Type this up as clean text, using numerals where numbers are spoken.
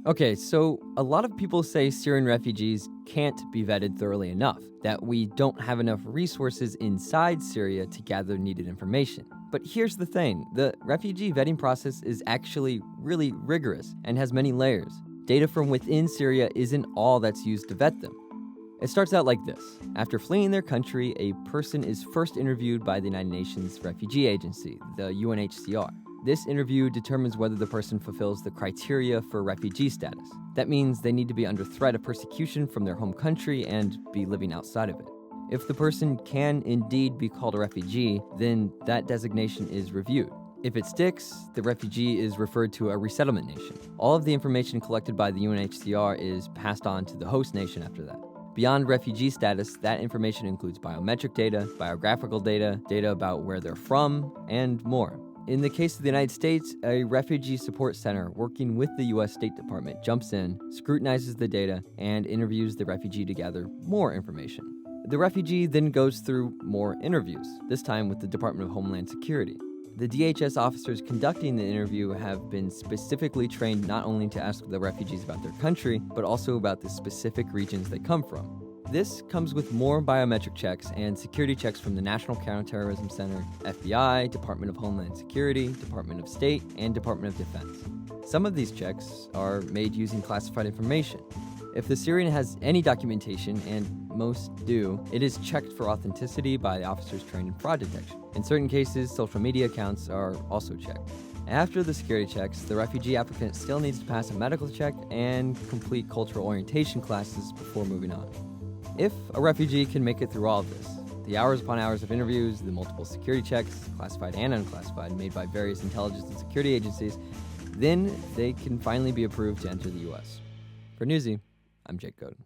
Okay, so a lot of people say Syrian refugees can't be vetted thoroughly enough, that we don't have enough resources inside Syria to gather needed information. But here's the thing, the refugee vetting process is actually really rigorous and has many layers. Data from within Syria isn't all that's used to vet them. It starts out like this. After fleeing their country, a person is first interviewed by the United Nations Refugee Agency, the UNHCR. This interview determines whether the person fulfills the criteria for refugee status. That means they need to be under threat of persecution from their home country and be living outside of it. If the person can indeed be called a refugee, then that designation is reviewed. If it sticks, the refugee is referred to a resettlement nation. All of the information collected by the UNHCR is passed on to the host nation after that. Beyond refugee status, that information includes biometric data, biographical data, data about where they're from, and more. In the case of the United States, a refugee support center working with the U.S. State Department jumps in, scrutinizes the data, and interviews the refugee to gather more information. The refugee then goes through more interviews, this time with the Department of Homeland Security. The DHS officers conducting the interview have been specifically trained not only to ask the refugees about their country, but also about the specific regions they come from. This comes with more biometric checks and security checks from the National Counterterrorism Center, FBI, Department of Homeland Security, Department of State, and Department of Defense. Some of these checks are made using classified information. If the Syrian has any documentation, and most do, it is checked for authenticity by the officers trained in fraud detection. In certain cases, social media accounts are also checked. After the security checks, the refugee applicant still needs to pass a medical check and complete cultural orientation classes before moving on. If a refugee can make it through all of this, the hours upon hours of interviews, the multiple security checks, classified and unclassified, made by various intelligence and security agencies, then they can finally be approved to enter the U.S. For Newsy, I'm Jake Godin.